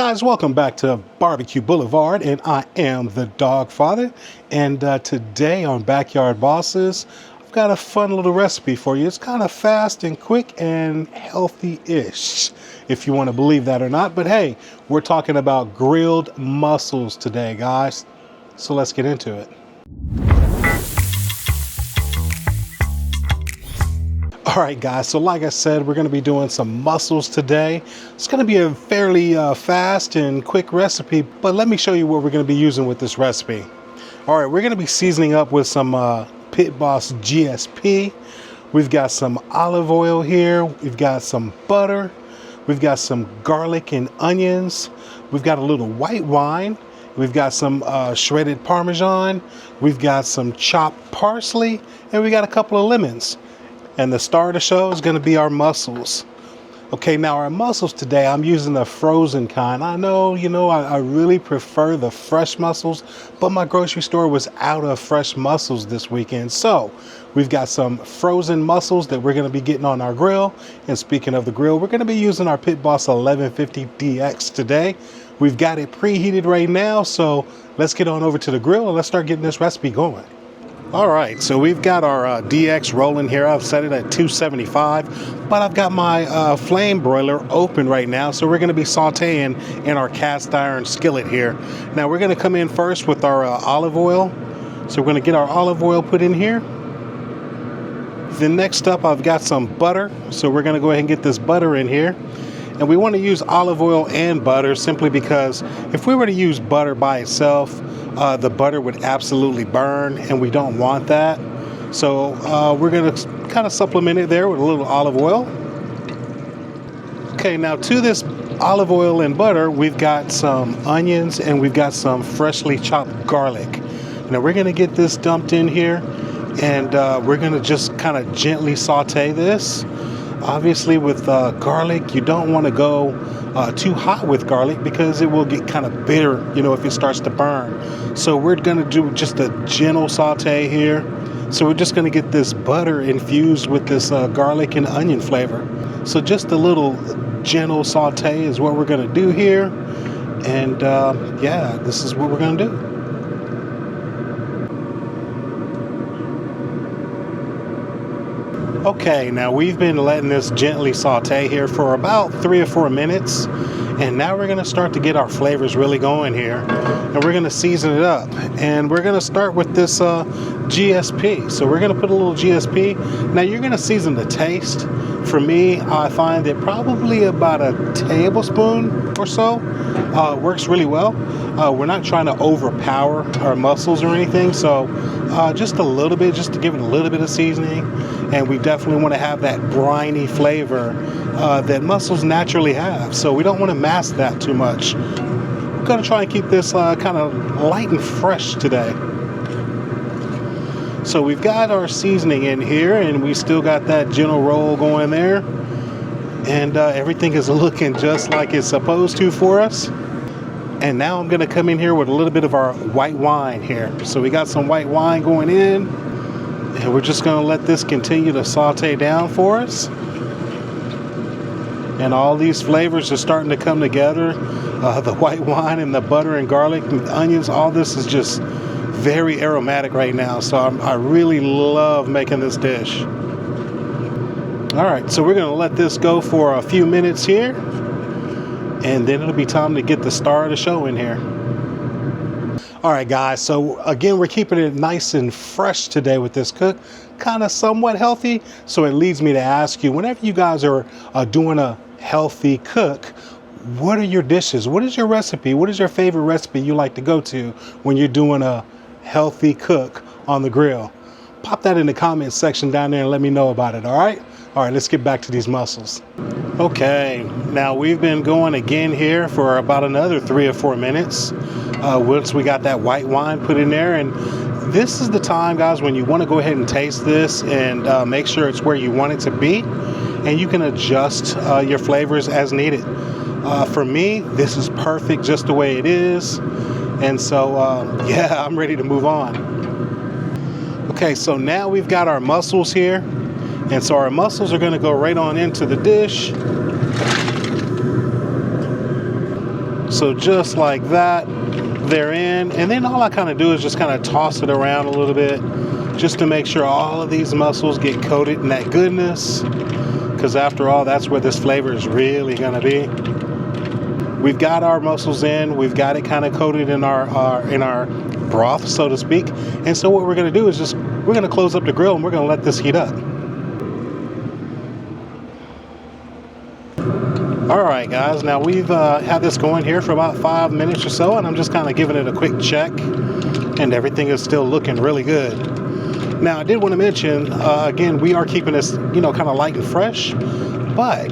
Guys, welcome back to Barbecue Boulevard, and I am the Dog Father. And today on Backyard Bosses, I've got a fun little recipe for you. It's kind of fast and quick and healthy-ish, if you want to believe that or not. But hey, we're talking about grilled mussels today, guys. So let's get into it. All right, guys, so like I said, we're going to be doing some mussels today. It's going to be a fairly fast and quick recipe, but let me show you what we're going to be using with this recipe. All right, we're going to be seasoning up with some Pit Boss GSP. We've got some olive oil here. We've got some butter. We've got some garlic and onions. We've got a little white wine. We've got some shredded Parmesan. We've got some chopped parsley, and we got a couple of lemons. And the star of the show is going to be our mussels. Okay, now our mussels today, I'm using the frozen kind. I know, I really prefer the fresh mussels, but my grocery store was out of fresh mussels this weekend. So we've got some frozen mussels that we're going to be getting on our grill. And speaking of the grill, we're going to be using our Pit Boss 1150 DX today. We've got it preheated right now, so let's get on over to the grill and let's start getting this recipe going. All right, so we've got our DX rolling here. I've set it at 275, but I've got my flame broiler open right now, so we're going to be sauteing in our cast iron skillet here. Now we're going to come in first with our olive oil. So we're going to get our olive oil put in here. Then next up, I've got some butter. So we're going to go ahead and get this butter in here. And we want to use olive oil and butter simply because if we were to use butter by itself, the butter would absolutely burn, and we don't want that. So we're going to kind of supplement it there with a little olive oil. Okay, now to this olive oil and butter, we've got some onions and we've got some freshly chopped garlic. Now we're going to get this dumped in here, and we're going to just kind of gently saute this. Obviously with garlic, you don't want to go too hot with garlic because it will get kind of bitter, if it starts to burn. So we're going to do just a gentle saute here. So we're just going to get this butter infused with this garlic and onion flavor. So just a little gentle saute is what we're going to do here. And yeah, this is what we're going to do. Okay, now we've been letting this gently saute here for about 3 or 4 minutes, and now we're going to start to get our flavors really going here, and we're going to season it up, and we're going to start with this GSP. So we're going to put a little GSP. Now you're going to season the taste. For me, I find that probably about a tablespoon or so works really well. We're not trying to overpower our mussels or anything, so just a little bit, just to give it a little bit of seasoning. And we definitely want to have that briny flavor that mussels naturally have. So we don't want to mask that too much. We're going to try and keep this kind of light and fresh today. So we've got our seasoning in here, and we still got that gentle roll going there. And everything is looking just like it's supposed to for us. And now I'm going to come in here with a little bit of our white wine here. So we got some white wine going in. And we're just going to let this continue to saute down for us. And all these flavors are starting to come together. The white wine and the butter and garlic and the onions, all this is just very aromatic right now. So I really love making this dish. All right, so we're going to let this go for a few minutes here. And then it'll be time to get the star of the show in here. All right, guys, so again, we're keeping it nice and fresh today with this cook, kind of somewhat healthy. So it leads me to ask you, whenever you guys are doing a healthy cook, what are your dishes? What is your recipe? What is your favorite recipe you like to go to when you're doing a healthy cook on the grill? Pop that in the comment section down there and let me know about it, all right? All right, let's get back to these mussels. Okay, now we've been going again here for about another 3 or 4 minutes. Once we got that white wine put in there, and this is the time, guys, when you want to go ahead and taste this and make sure it's where you want it to be, and you can adjust your flavors as needed. For me, this is perfect just the way it is, and so yeah, I'm ready to move on. Okay, so now we've got our mussels here, and so our mussels are going to go right on into the dish. So just like that, they're in. And then all I kind of do is just kind of toss it around a little bit just to make sure all of these mussels get coated in that goodness, because after all, that's where this flavor is really going to be. We've got our mussels in, we've got it kind of coated in our broth, so to speak. And so what we're going to do is we're going to close up the grill and we're going to let this heat up. All right, guys, now we've had this going here for about 5 minutes or so, and I'm just kind of giving it a quick check, and everything is still looking really good. Now, I did want to mention, again, we are keeping this, kind of light and fresh, but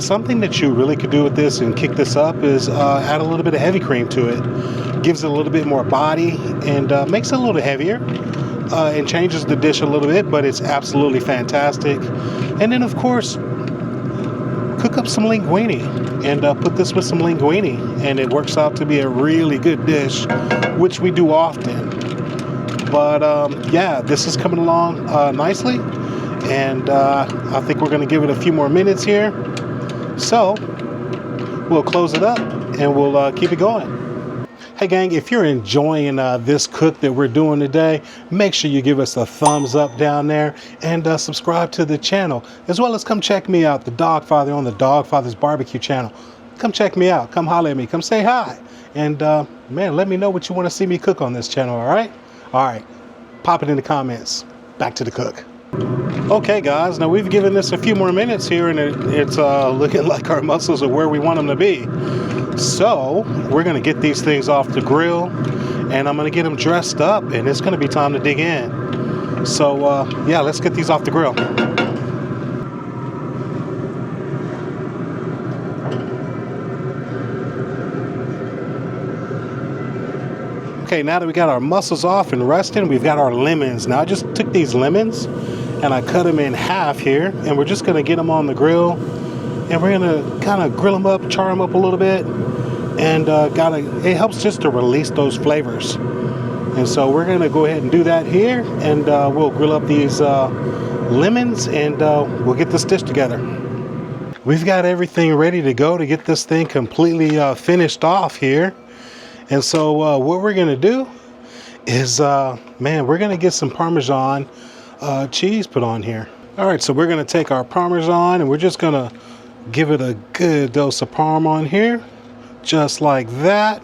something that you really could do with this and kick this up is add a little bit of heavy cream to it. Gives it a little bit more body and makes it a little heavier and changes the dish a little bit, but it's absolutely fantastic. And then, of course, cook up some linguine and put this with some linguine, and it works out to be a really good dish, which we do often. But yeah, this is coming along nicely, and I think we're going to give it a few more minutes here. So we'll close it up and we'll keep it going. Hey gang, if you're enjoying this cook that we're doing today, make sure you give us a thumbs up down there and subscribe to the channel, as well as come check me out, the Dogfather, on the Dogfather's Barbecue channel. Come check me out, come holler at me, come say hi, and man, let me know what you want to see me cook on this channel. All right, pop it in the comments. Back to the cook. Okay guys, now we've given this a few more minutes here, and it's looking like our mussels are where we want them to be. So we're going to get these things off the grill, and I'm going to get them dressed up, and it's going to be time to dig in. So yeah, let's get these off the grill. Okay, now that we got our mussels off and resting, we've got our lemons. Now I just took these lemons and I cut them in half here, and we're just going to get them on the grill, and we're going to kind of grill them up, char them up a little bit, and it helps just to release those flavors. And so we're going to go ahead and do that here, and we'll grill up these lemons, and we'll get this dish together. We've got everything ready to go to get this thing completely finished off here. And so what we're going to do is, man, we're going to get some Parmesan cheese put on here. All right, so we're going to take our Parmesan and we're just going to give it a good dose of Parm on here, just like that.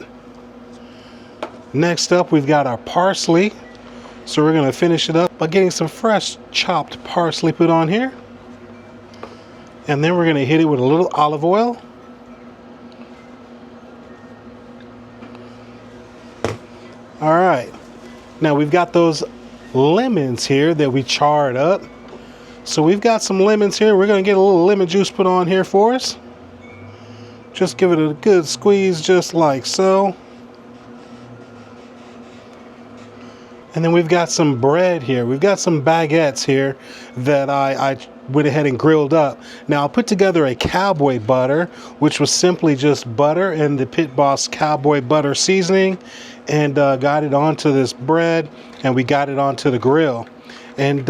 Next up, we've got our parsley. So we're going to finish it up by getting some fresh chopped parsley put on here. And then we're going to hit it with a little olive oil. All right, now we've got those lemons here that we charred up. So we've got some lemons here. We're going to get a little lemon juice put on here for us. Just give it a good squeeze, just like so. And then we've got some bread here. We've got some baguettes here that I went ahead and grilled up. Now I put together a cowboy butter, which was simply just butter and the Pit Boss cowboy butter seasoning, and got it onto this bread, and we got it onto the grill. And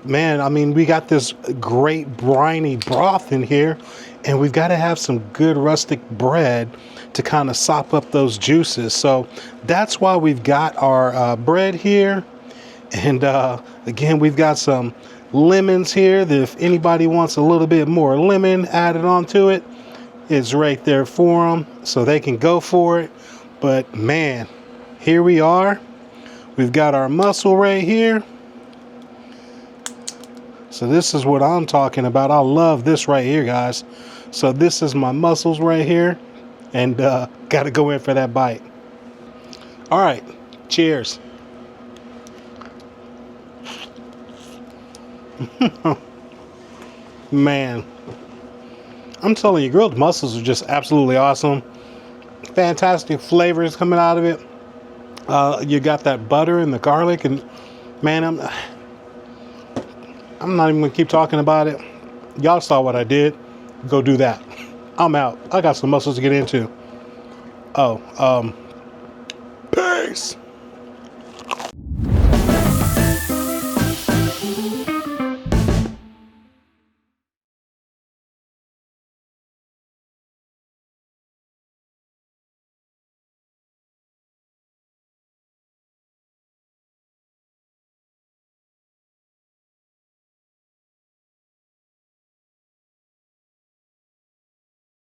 man, I mean, we got this great briny broth in here, and we've got to have some good rustic bread to kind of sop up those juices. So that's why we've got our bread here. And again, we've got some lemons here that if anybody wants a little bit more lemon added onto it, it's right there for them, so they can go for it. But man, here we are. We've got our mussel right here. So this is what I'm talking about. I love this right here, guys. So this is my mussels right here, and got to go in for that bite. All right, cheers. Man, I'm telling you, grilled mussels are just absolutely awesome. Fantastic flavors coming out of it. You got that butter and the garlic, and man, I'm not even gonna keep talking about it. Y'all saw what I did. Go do that. I'm out. I got some mussels to get into. Peace.